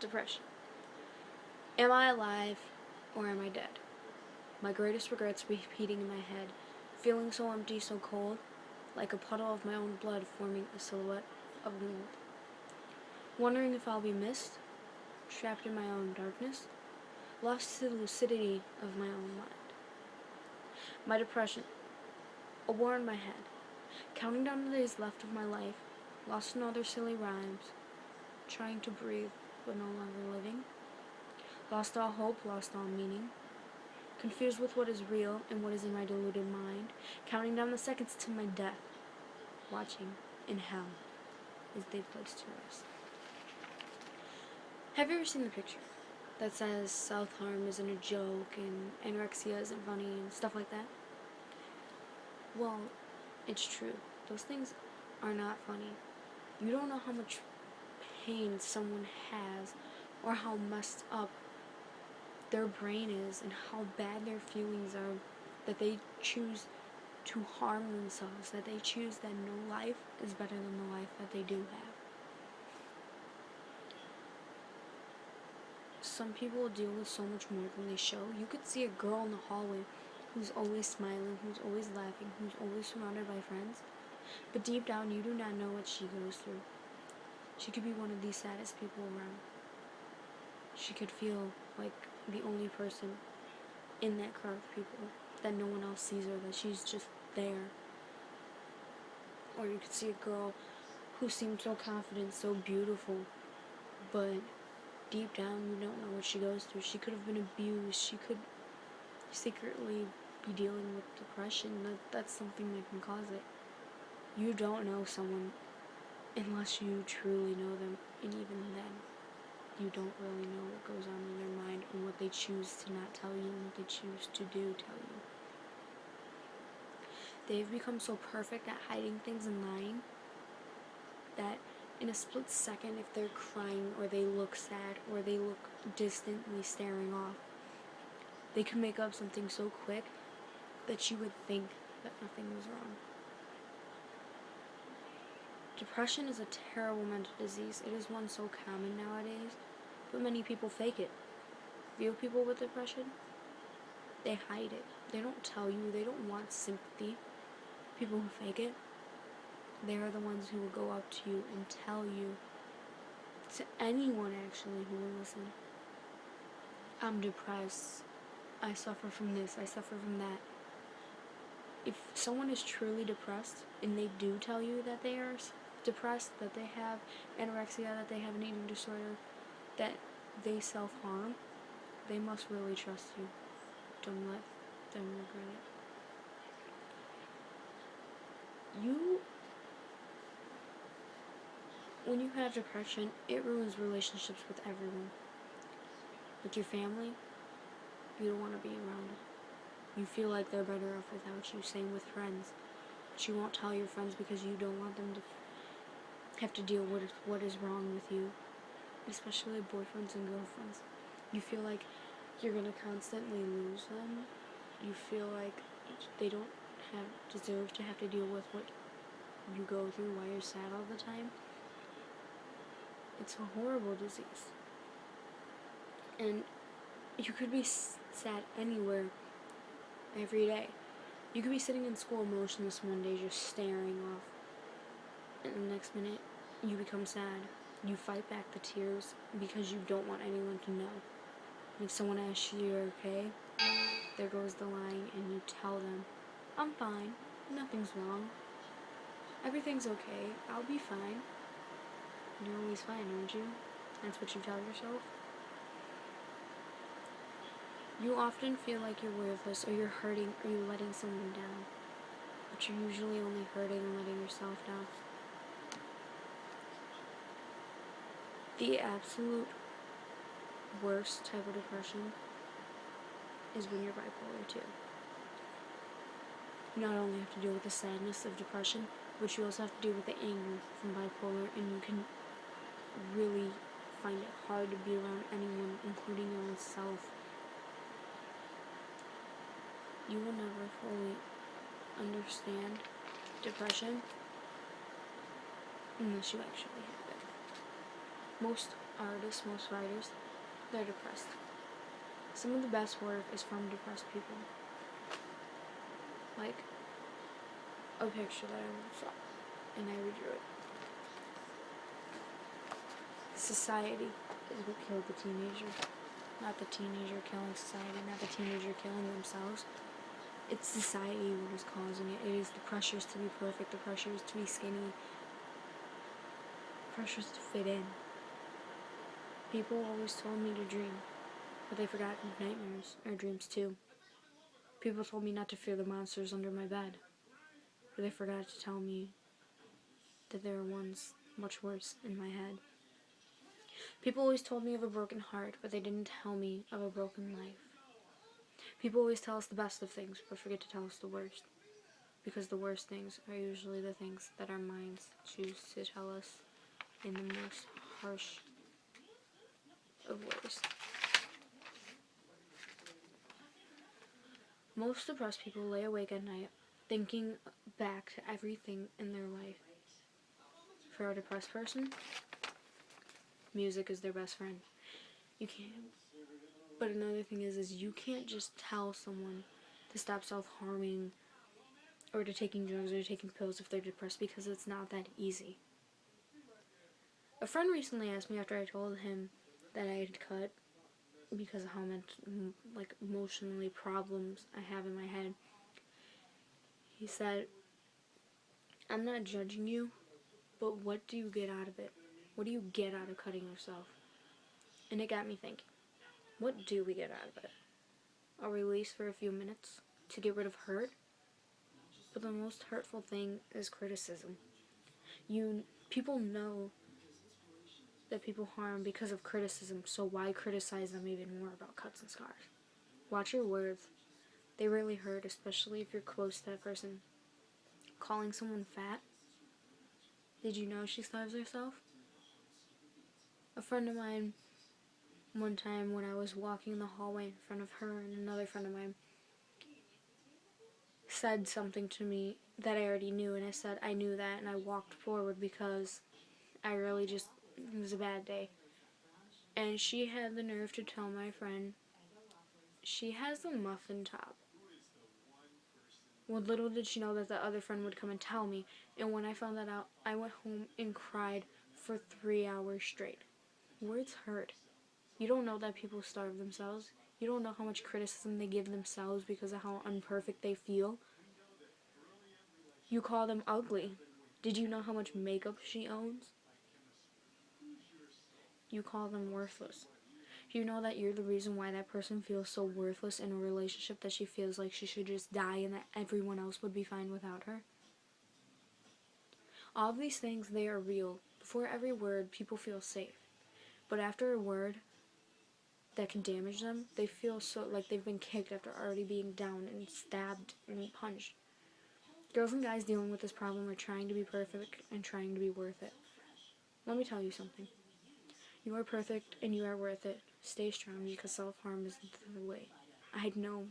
Depression. Am I alive or am I dead? My greatest regrets repeating in my head, feeling so empty, so cold, like a puddle of my own blood forming a silhouette of gold. Wondering if I'll be missed, trapped in my own darkness, lost to the lucidity of my own mind. My depression, a war in my head, counting down the days left of my life, lost in other silly rhymes, trying to breathe but no longer living, lost all hope, lost all meaning, confused with what is real and what is in my deluded mind, counting down the seconds to my death, watching in hell as they place to rest. Have you ever seen the picture that says self-harm isn't a joke and anorexia isn't funny and stuff like that? Well, it's true. Those things are not funny. You don't know how much pain someone has or how messed up their brain is and how bad their feelings are, that they choose to harm themselves, that they choose that no life is better than the life that they do have. Some people deal with so much more than they show. You could see a girl in the hallway who's always smiling, who's always laughing, who's always surrounded by friends, but deep down you do not know what she goes through. She could be one of the saddest people around. She could feel like the only person in that crowd of people, that no one else sees her, that she's just there. Or you could see a girl who seemed so confident, so beautiful, but deep down you don't know what she goes through. She could have been abused. She could secretly be dealing with depression. That's something that can cause it. You don't know someone unless you truly know them, and even then you don't really know what goes on in their mind and what they choose to not tell you and what they choose to do tell you. They've become so perfect at hiding things and lying that in a split second, if they're crying or they look sad or they look distantly staring off, they can make up something so quick that you would think that nothing was wrong. Depression is a terrible mental disease. It is one so common nowadays, but many people fake it. Real people with depression, they hide it. They don't tell you. They don't want sympathy. People who fake it, they are the ones who will go up to you and tell you, to anyone actually who will listen, I'm depressed, I suffer from this, I suffer from that. If someone is truly depressed and they do tell you that they are depressed, that they have anorexia, that they have an eating disorder, that they self-harm, they must really trust you. Don't let them regret it. When you have depression, it ruins relationships with everyone. With your family, you don't want to be around them. You feel like they're better off without you. Same with friends. But you won't tell your friends because you don't want them to have to deal with what is wrong with you. Especially boyfriends and girlfriends. You feel like you're going to constantly lose them. You feel like they don't deserve to have to deal with what you go through while you're sad all the time. It's a horrible disease. And you could be sad anywhere, every day. You could be sitting in school motionless one day just staring off, and the next minute you become sad. You fight back the tears because you don't want anyone to know. If someone asks you you're okay, there goes the line, and you tell them, I'm fine, nothing's wrong, everything's okay, I'll be fine. You're always fine, aren't you? That's what you tell yourself. You often feel like you're worthless, or you're hurting, or you're letting someone down. But you're usually only hurting and letting yourself down. The absolute worst type of depression is when you're bipolar too. You not only have to deal with the sadness of depression, but you also have to deal with the anger from bipolar, and you can really find it hard to be around anyone, including your own self. You will never fully understand depression unless you actually have it. Most artists, most writers, they're depressed. Some of the best work is from depressed people. Like a picture that I saw, and I redrew it. Society is what killed the teenager. Not the teenager killing society, not the teenager killing themselves. It's society what is causing it. It is the pressures to be perfect, the pressures to be skinny, pressures to fit in. People always told me to dream, but they forgot nightmares are dreams too. People told me not to fear the monsters under my bed, but they forgot to tell me that there are ones much worse in my head. People always told me of a broken heart, but they didn't tell me of a broken life. People always tell us the best of things, but forget to tell us the worst. Because the worst things are usually the things that our minds choose to tell us in the most harsh of ways. Most depressed people lay awake at night thinking back to everything in their life. For a depressed person, music is their best friend. You can't. But another thing is you can't just tell someone to stop self-harming or to taking drugs or to taking pills if they're depressed, because it's not that easy. A friend recently asked me after I told him that I had cut because of how much emotionally problems I have in my head. He said, "I'm not judging you, but what do you get out of it? What do you get out of cutting yourself?" And it got me thinking, what do we get out of it? A release for a few minutes to get rid of hurt? But the most hurtful thing is criticism. People know that people harm because of criticism, so why criticize them even more about cuts and scars? Watch your words. They really hurt, especially if you're close to that person. Calling someone fat? Did you know she starves herself? A friend of mine, one time when I was walking in the hallway in front of her and another friend of mine, said something to me that I already knew, and I said I knew that, and I walked forward because I really just, it was a bad day. And she had the nerve to tell my friend she has a muffin top. Well, little did she know that the other friend would come and tell me, and when I found that out, I went home and cried for 3 hours straight. Words hurt. You don't know that people starve themselves. You don't know how much criticism they give themselves because of how imperfect they feel. You call them ugly. Did you know how much makeup she owns? You call them worthless. Do you know that you're the reason why that person feels so worthless in a relationship that she feels like she should just die and that everyone else would be fine without her? All of these things, they are real. Before every word, people feel safe. But after a word that can damage them, they feel so like they've been kicked after already being down and stabbed and punched. Girls and guys dealing with this problem are trying to be perfect and trying to be worth it. Let me tell you something. You are perfect and you are worth it. Stay strong because self-harm isn't the way. I know.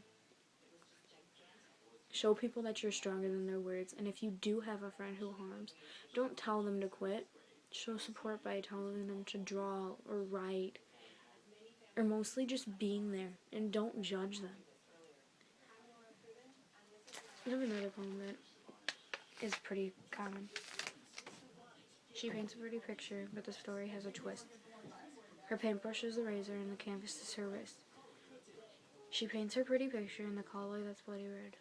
Show people that you're stronger than their words, and if you do have a friend who harms, don't tell them to quit. Show support by telling them to draw or write, or mostly just being there, and don't judge them. I have another poem that is pretty common. She paints a pretty picture, but the story has a twist. Her paintbrush is the razor and the canvas is her wrist. She paints her pretty picture in the color that's bloody red.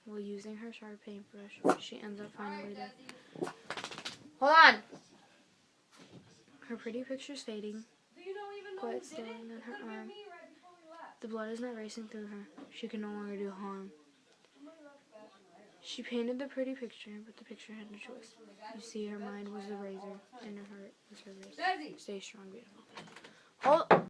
While using her sharp paintbrush, she ends up finally dead. Hold on! Her pretty picture's fading, quiet stilling on her arm. The blood is not racing through her. She can no longer do harm. She painted the pretty picture, but the picture had a twist. You see, her mind was the razor, and her heart was her wrist. Stay strong, beautiful.